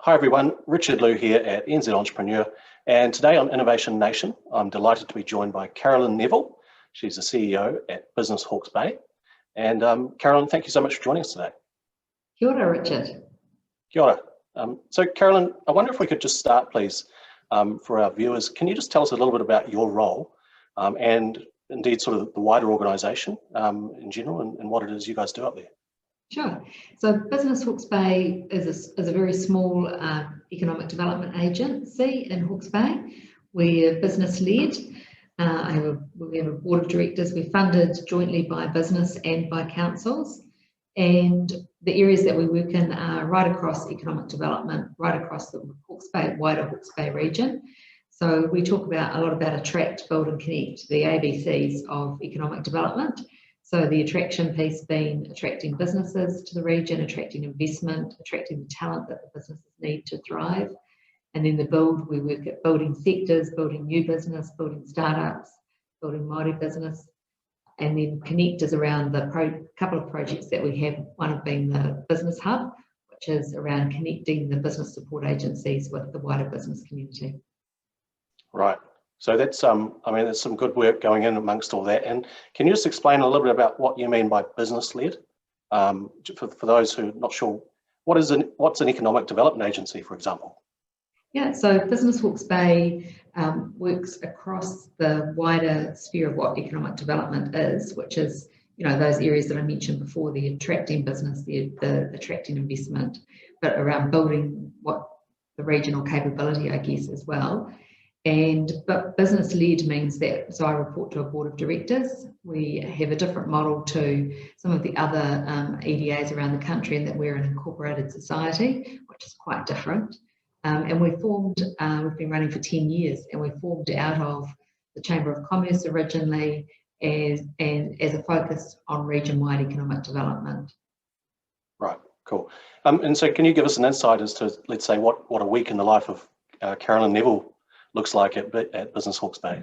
Hi everyone, Richard Liu here at NZ Entrepreneur, and today on Innovation Nation, I'm delighted to be joined by Carolyn Neville. She's the CEO at Business Hawke's Bay. And Carolyn, thank you so much for joining us today. Kia ora, Richard. Kia ora. So Carolyn, I wonder if we could just start, please, for our viewers. Can you just tell us a little bit about your role and indeed sort of the wider organisation in general and what it is you guys do up there? Sure. So Business Hawke's Bay is a very small economic development agency in Hawke's Bay. We're business-led. We have a board of directors. We're funded jointly by business and by councils. And the areas that we work in are right across economic development, right across the Hawke's Bay, wider Hawke's Bay region. So we talk a lot about attract, build and connect, the ABCs of economic development. So the attraction piece being attracting businesses to the region, attracting investment, attracting the talent that the businesses need to thrive. And then the build, we work at building sectors, building new business, building startups, building Māori business. And then connect is around the couple of projects that we have, one of being the Business Hub, which is around connecting the business support agencies with the wider business community. Right. So that's, I mean, there's some good work going in amongst all that. And can you just explain a little bit about what you mean by business-led? For those who are not sure, what's an economic development agency, for example? Yeah, so Business Hawke's Bay works across the wider sphere of what economic development is, which is, those areas that I mentioned before, the attracting business, the attracting investment, but around building what the regional capability, I guess, as well. But business-led means that, so I report to a board of directors. We have a different model to some of the other EDAs around the country in that we're an incorporated society, which is quite different. And we've been running for 10 years, and we formed out of the Chamber of Commerce originally as a focus on region-wide economic development. Right, cool. And so can you give us an insight as to, let's say, what a week in the life of Carolyn Neville looks like at Business Hawke's Bay?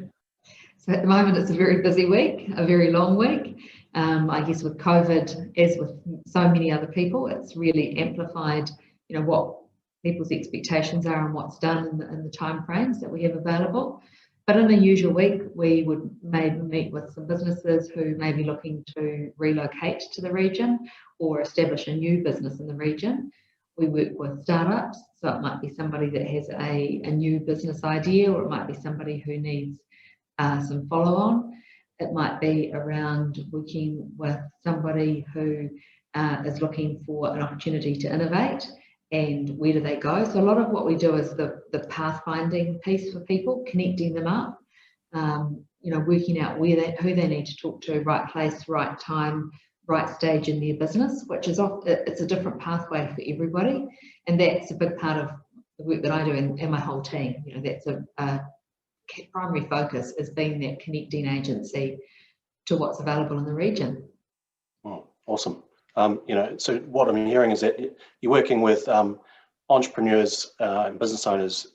So at the moment it's a very busy week, a very long week. I guess with COVID, as with so many other people, it's really amplified, what people's expectations are and what's done in the time frames that we have available. But in a usual week, we would maybe meet with some businesses who may be looking to relocate to the region or establish a new business in the region. We work with startups, so it might be somebody that has a new business idea, or it might be somebody who needs some follow-on. It might be around working with somebody who is looking for an opportunity to innovate, and where do they go. So a lot of what we do is the pathfinding piece for people, connecting them up, working out who they need to talk to, right place, right time, right stage in their business, which is it's a different pathway for everybody, and that's a big part of the work that I do and my whole team. That's a primary focus, is being that connecting agency to what's available in the region. Oh, awesome. So what I'm hearing is that you're working with entrepreneurs and business owners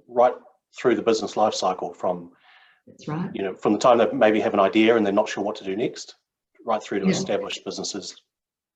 right through the business life cycle, from that's right. From the time they maybe have an idea and they're not sure what to do next, right through to established businesses.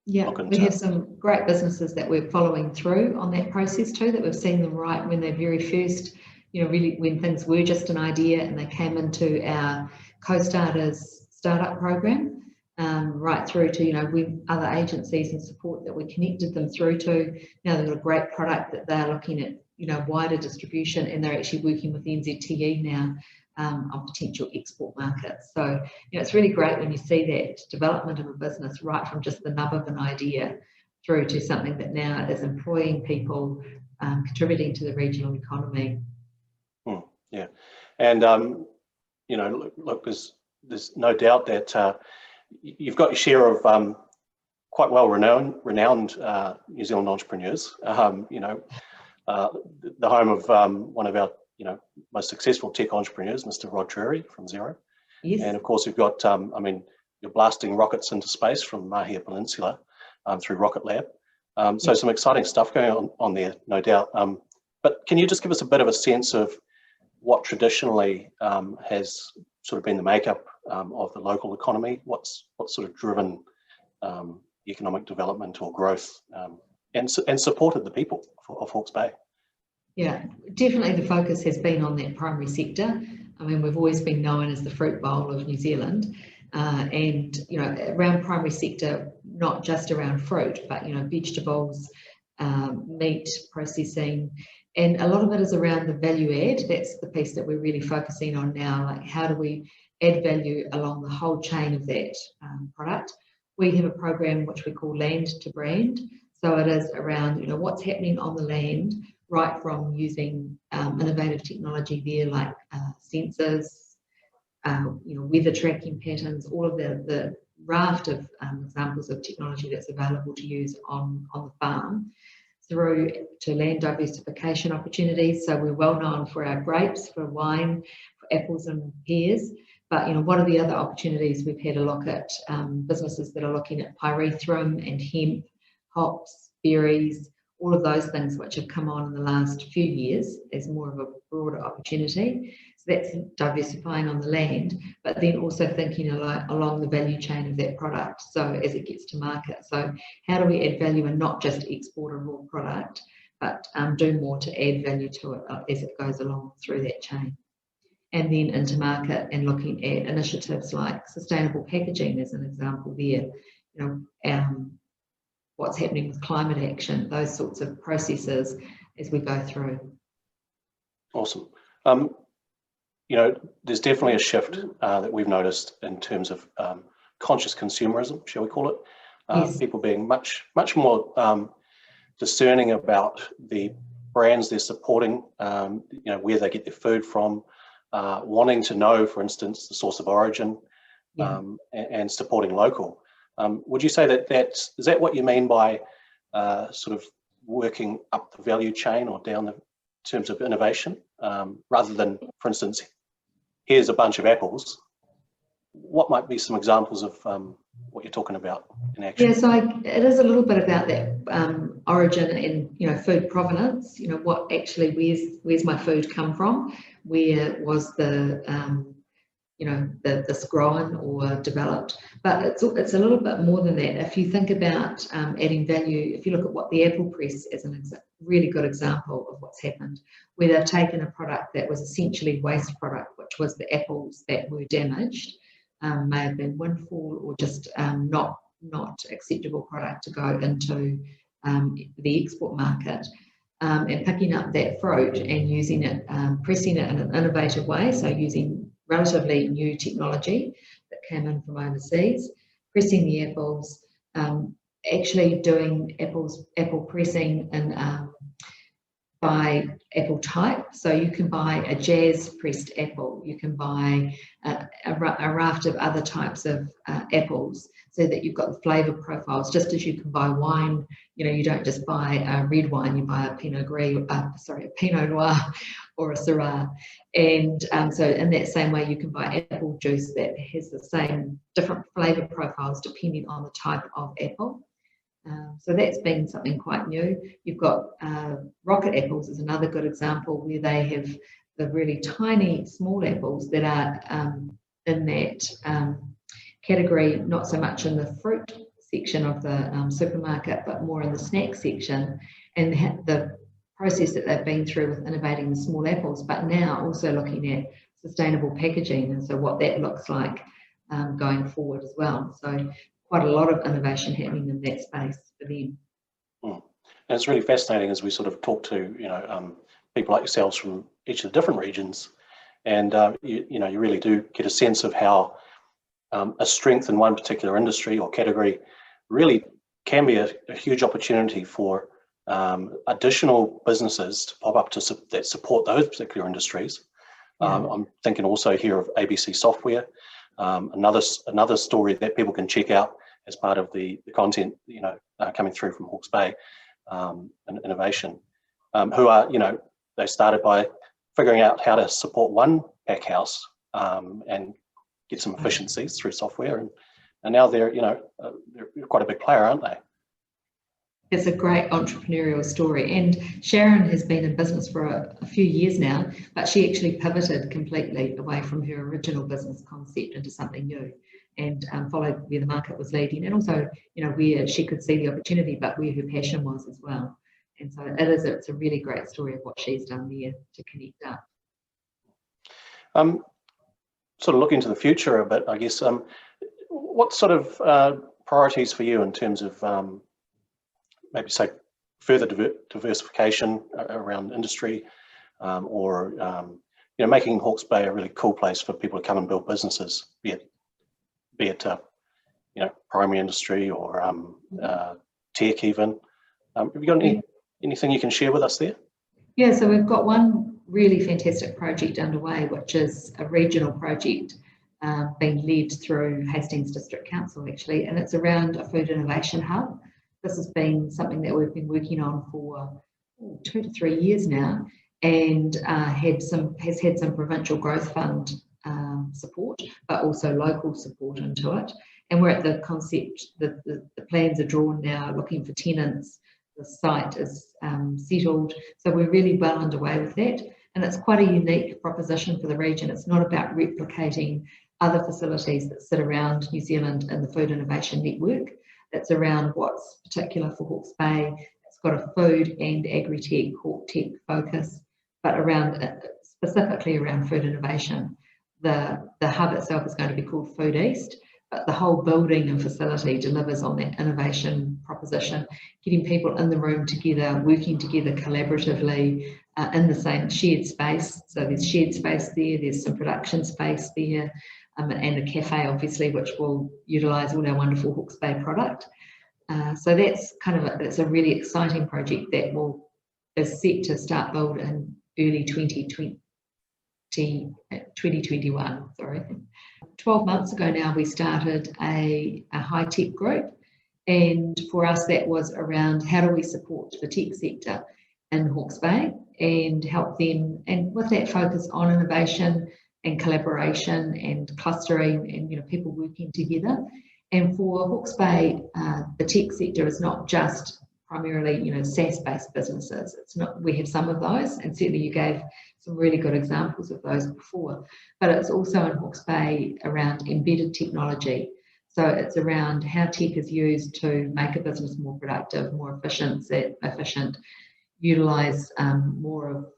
Yeah, we have some great businesses that we're following through on that process too, that we've seen them right when they're very first, really when things were just an idea and they came into our co-starters startup program, right through to, with other agencies and support that we connected them through to. Now they've got a great product that they're looking at, wider distribution, and they're actually working with NZTE now on potential export markets. So, it's really great when you see that development of a business right from just the nub of an idea through to something that now is employing people, contributing to the regional economy. Yeah, and look, there's no doubt that you've got your share of quite well renowned New Zealand entrepreneurs. The home of one of our most successful tech entrepreneurs, Mr. Rod Drury from Xero. Yes. And of course you've got, you're blasting rockets into space from Mahia Peninsula through Rocket Lab. So some exciting stuff going on there, no doubt. But can you just give us a bit of a sense of what traditionally has sort of been the makeup of the local economy? What's sort of driven economic development or growth and supported the people of Hawke's Bay? Yeah, definitely the focus has been on that primary sector. I mean, we've always been known as the fruit bowl of New Zealand. And, you know, around primary sector, not just around fruit, but, you know, vegetables, meat processing, and a lot of it is around the value add. That's the piece that we're really focusing on now. Like, how do we add value along the whole chain of that product? We have a program which we call Land to Brand. So it is around, you know, what's happening on the land, right from using innovative technology there, like sensors, you know, weather tracking patterns, all of the raft of examples of technology that's available to use on the farm, through to land diversification opportunities. So we're well known for our grapes, for wine, for apples and pears. But, you know, what are the other opportunities? We've had a look at businesses that are looking at pyrethrum and hemp, hops, berries, all of those things which have come on in the last few years as more of a broader opportunity. So that's diversifying on the land, but then also thinking along the value chain of that product. So as it gets to market, so how do we add value and not just export a raw product, but do more to add value to it as it goes along through that chain. And then into market and looking at initiatives like sustainable packaging as an example there, you know, what's happening with climate action, those sorts of processes as we go through. Awesome. You know, there's definitely a shift that we've noticed in terms of conscious consumerism, shall we call it? Yes. People being much more discerning about the brands they're supporting, you know, where they get their food from, wanting to know, for instance, the source of origin, Yeah. and supporting local. Would you say is that what you mean by sort of working up the value chain or down the terms of innovation, rather than, for instance, here's a bunch of apples? What might be some examples of what you're talking about in action? Yeah, so it is a little bit about that origin and, you know, food provenance. You know, what actually, where's my food come from? Where was the you know, this grown or developed? But it's a little bit more than that. If you think about adding value, if you look at what the apple press is a really good example of what's happened, where they've taken a product that was essentially waste product, which was the apples that were damaged, may have been windfall or just not acceptable product to go into the export market, and picking up that fruit and using it, pressing it in an innovative way, so using relatively new technology that came in from overseas, pressing the apples, actually doing apple pressing and by apple type. So you can buy a jazz pressed apple, you can buy a raft of other types of apples, so that you've got the flavour profiles. Just as you can buy wine, you know, you don't just buy a red wine, you buy a Pinot Noir or a Syrah. And so in that same way, you can buy apple juice that has the same different flavour profiles depending on the type of apple. So that's been something quite new. You've got rocket apples is another good example, where they have the really tiny small apples that are in that category, not so much in the fruit section of the supermarket, but more in the snack section, and the process that they've been through with innovating the small apples, but now also looking at sustainable packaging, and so what that looks like going forward as well. So quite a lot of innovation happening in that space for them. And it's really fascinating as we sort of talk to, you know, people like yourselves from each of the different regions, and you know, you really do get a sense of how a strength in one particular industry or category really can be a huge opportunity for additional businesses to pop up that support those particular industries. I'm thinking also here of ABC Software, another story that people can check out as part of the content, you know, coming through from Hawke's Bay and innovation, who are, you know, they started by figuring out how to support one pack house and get some efficiencies through software, and now they're, you know, they're quite a big player, aren't they? It's a great entrepreneurial story, and Sharon has been in business for a few years now, but she actually pivoted completely away from her original business concept into something new, and followed where the market was leading, and also, you know, where she could see the opportunity, but where her passion was as well. And so it's a really great story of what she's done there to connect up. Sort of looking to the future a bit, I guess. What sort of priorities for you in terms of maybe say further diversification around industry, or making Hawke's Bay a really cool place for people to come and build businesses, be it primary industry or tech even. Have you got anything you can share with us there? Yeah, so we've got one really fantastic project underway, which is a regional project being led through Hastings District Council, actually, and it's around a food innovation hub. This has been something that we've been working on for 2 to 3 years now, and has had some provincial growth fund support, but also local support into it. And we're at the concept, the plans are drawn now, looking for tenants. The site is settled, so we're really well underway with that. And it's quite a unique proposition for the region. It's not about replicating other facilities that sit around New Zealand in the Food Innovation Network. It's around what's particular for Hawke's Bay. It's got a food and agri-tech, Hawke Tech focus, but specifically around food innovation. The hub itself is going to be called Food East, but the whole building and facility delivers on that innovation proposition, getting people in the room together, working together collaboratively in the same shared space. So there's shared space there, there's some production space there, and a cafe, obviously, which will utilise all our wonderful Hawke's Bay product. So that's it's a really exciting project that is set to start build in early 2021. 12 months ago now, we started a high-tech group, and for us that was around how do we support the tech sector in Hawke's Bay and help them, and with that focus on innovation and collaboration and clustering and people working together. And for Hawke's Bay, the tech sector is not just primarily SaaS-based businesses. It's not. We have some of those, and certainly you gave some really good examples of those before. But it's also in Hawke's Bay around embedded technology. So it's around how tech is used to make a business more productive, more efficient, utilise more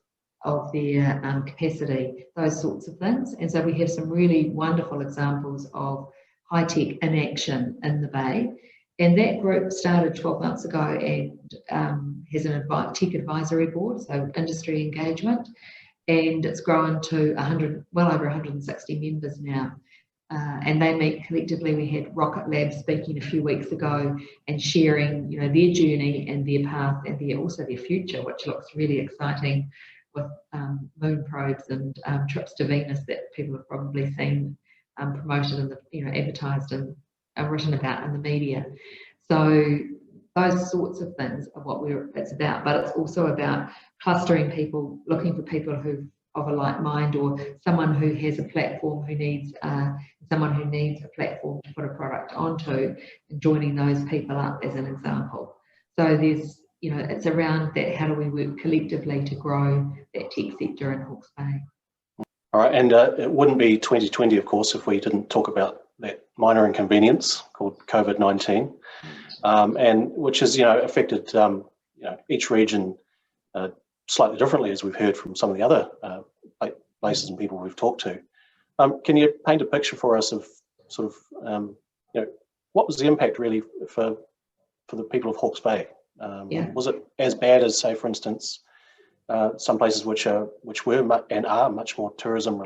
of their capacity, those sorts of things. And so we have some really wonderful examples of high tech in action in the Bay. And that group started 12 months ago and has an tech advisory board, so industry engagement, and it's grown to well over 160 members now. And they meet collectively. We had Rocket Lab speaking a few weeks ago and sharing, their journey and their path and also their future, which looks really exciting, with moon probes and trips to Venus that people have probably seen promoted and advertised and written about in the media. So those sorts of things are what it's about, but it's also about clustering people, looking for people who of a like mind, or someone who has a platform who needs a platform to put a product onto, and joining those people up as an example. So there's it's around that, how do we work collectively to grow that tech sector in Hawke's Bay. All right, and it wouldn't be 2020, of course, if we didn't talk about that minor inconvenience called COVID-19, and which has affected each region slightly differently, as we've heard from some of the other places and people we've talked to. Can you paint a picture for us of sort of what was the impact really for the people of Hawke's Bay? Was it as bad as, say, for instance, some places which were and are much more tourism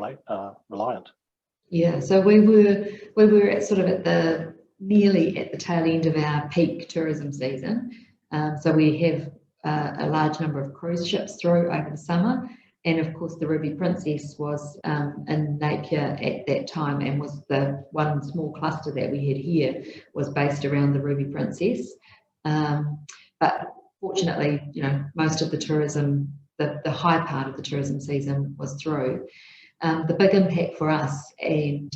reliant? Yeah, so we were at nearly at the tail end of our peak tourism season. So we have a large number of cruise ships through over the summer, and of course the Ruby Princess was in Napier at that time, and was the one small cluster that we had here was based around the Ruby Princess. But fortunately, most of the tourism, the high part of the tourism season was through. The big impact for us, and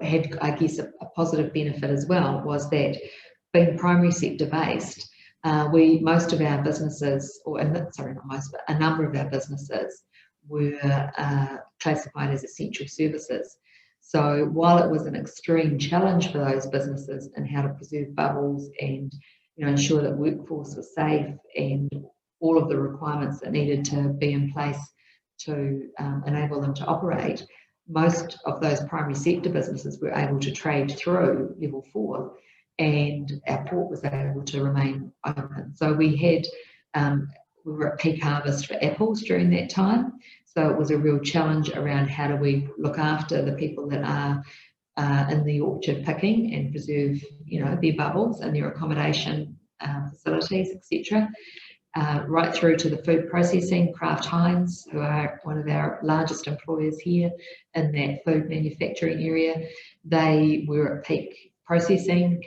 had, I guess, a positive benefit as well, was that being primary sector based, most of our businesses, a number of our businesses were classified as essential services. So while it was an extreme challenge for those businesses in how to preserve bubbles and ensure that workforce was safe and all of the requirements that needed to be in place to enable them to operate, most of those primary sector businesses were able to trade through level 4, and our port was able to remain open. So we were at peak harvest for apples during that time. So it was a real challenge around how do we look after the people that are in the orchard picking and preserve, their bubbles and their accommodation facilities, etc. Right through to the food processing. Kraft Heinz, who are one of our largest employers here in that food manufacturing area, they were at peak processing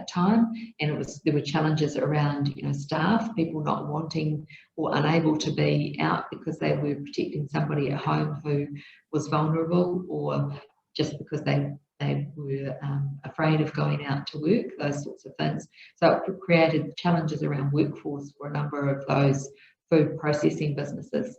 time, and there were challenges around staff, people not wanting or unable to be out because they were protecting somebody at home who was vulnerable, or just because they were afraid of going out to work, those sorts of things. So it created challenges around workforce for a number of those food processing businesses.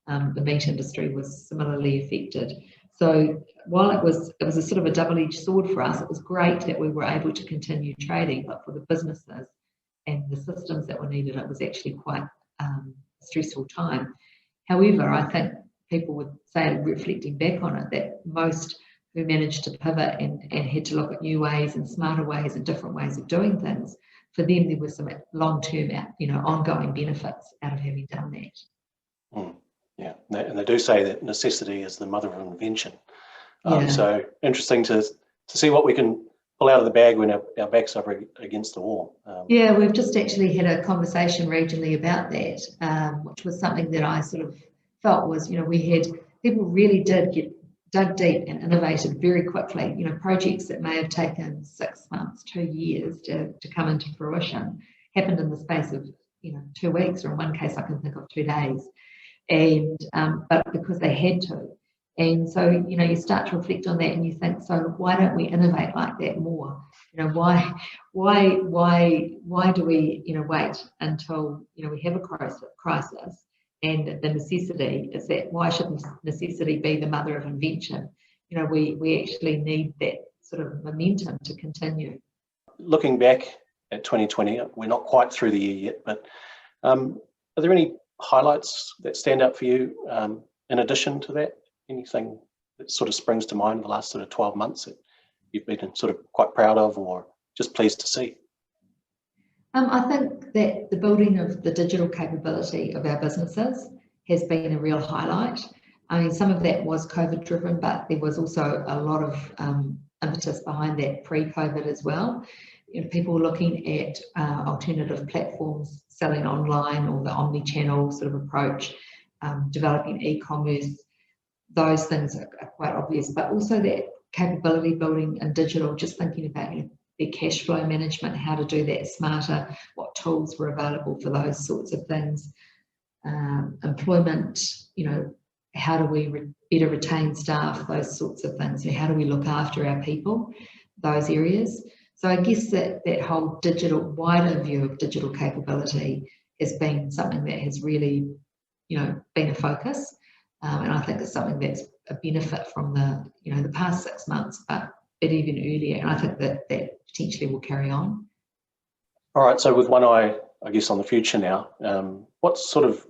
The meat industry was similarly affected. So while it was a sort of a double-edged sword for us, it was great that we were able to continue trading, but for the businesses and the systems that were needed, it was actually quite a stressful time. However, I think people would say, reflecting back on it, that most who managed to pivot and had to look at new ways and smarter ways and different ways of doing things, for them there were some long-term, ongoing benefits out of having done that. Yeah, and they do say that necessity is the mother of invention. Yeah. So interesting to see what we can pull out of the bag when our backs are against the wall. Yeah, we've just actually had a conversation regionally about that, which was something that I sort of felt was, we had people really did get dug deep and innovated very quickly. Projects that may have taken 6 months, 2 years to come into fruition happened in the space of 2 weeks, or in one case I can think of 2 days. And but because they had to. And so you start to reflect on that and you think, so why don't we innovate like that more? Why do we wait until we have a crisis? And the necessity is that, why should necessity be the mother of invention? We actually need that sort of momentum to continue. Looking back at 2020, we're not quite through the year yet, but are there any highlights that stand out for you in addition to that? Anything that sort of springs to mind in the last sort of 12 months that you've been sort of quite proud of or just pleased to see? I think that the building of the digital capability of our businesses has been a real highlight. I mean, some of that was COVID driven, but there was also a lot of impetus behind that pre-COVID as well. People looking at alternative platforms, selling online, or the omni-channel sort of approach, developing e-commerce. Those things are quite obvious, but also that capability building in digital, just thinking about their cash flow management, how to do that smarter, what tools were available for those sorts of things. Employment, how do we better retain staff, those sorts of things. How do we look after our people, those areas. So I guess that whole wider view of digital capability has been something that has really, been a focus. And I think it's something that's a benefit from the past 6 months, but even earlier. And I think that potentially will carry on. All right. So with one eye, I guess, on the future now, what's sort of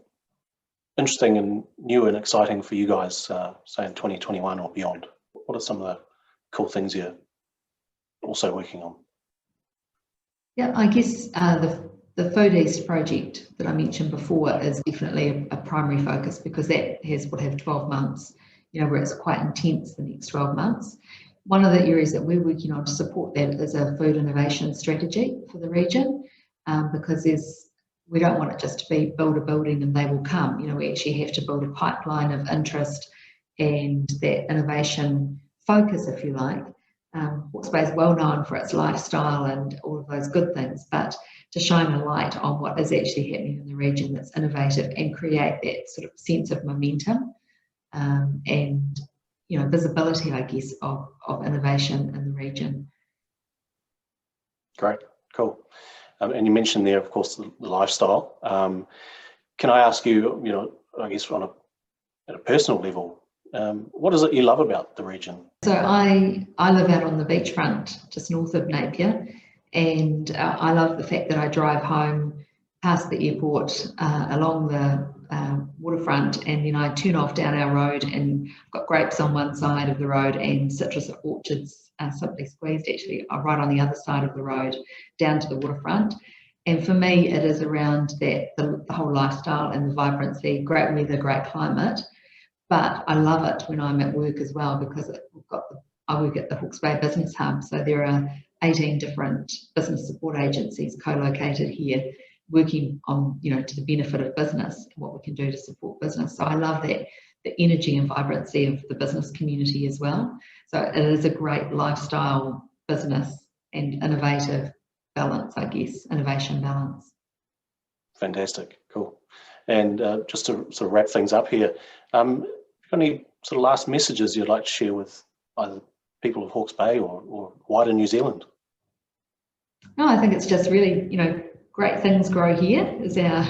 interesting and new and exciting for you guys, say in 2021 or beyond? What are some of the cool things you're also working on? Yeah, I guess the Food East project that I mentioned before is definitely a primary focus, because that would have 12 months, where it's quite intense the next 12 months. One of the areas that we're working on to support that is a food innovation strategy for the region, because we don't want it just to be build a building and they will come. We actually have to build a pipeline of interest and that innovation focus, if you like. Hawke's Bay is well known for its lifestyle and all of those good things, but to shine a light on what is actually happening in the region that's innovative and create that sort of sense of momentum and visibility, I guess, of innovation in the region. Great, cool. And you mentioned there, of course, the lifestyle. Can I ask you, I guess at a personal level, what is it you love about the region? So I live out on the beachfront, just north of Napier, and I love the fact that I drive home past the airport, along the waterfront, and then I turn off down our road, and I've got grapes on one side of the road and citrus orchards, Simply Squeezed actually, are right on the other side of the road down to the waterfront. And for me, it is around that, the whole lifestyle and the vibrancy, great weather, great climate. But I love it when I'm at work as well, because I work at the Hawke's Bay Business Hub. So there are 18 different business support agencies co-located here, working on, to the benefit of business and what we can do to support business. So I love that, the energy and vibrancy of the business community as well. So it is a great lifestyle, business and innovative balance, I guess, innovation balance. Fantastic, cool. And just to sort of wrap things up here, have you got any sort of last messages you'd like to share with either people of Hawke's Bay or wider New Zealand? No, I think it's just really, great things grow here is our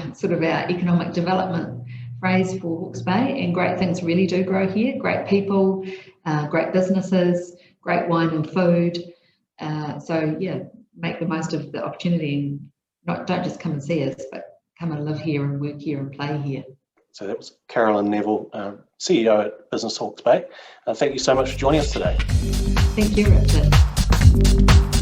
economic development phrase for Hawke's Bay, and great things really do grow here. Great people, great businesses, great wine and food. So yeah, make the most of the opportunity, and don't just come and see us, but come and live here and work here and play here. So that was Carolyn Neville, CEO at Business Hawke's Bay. Thank you so much for joining us today. Thank you, Richard.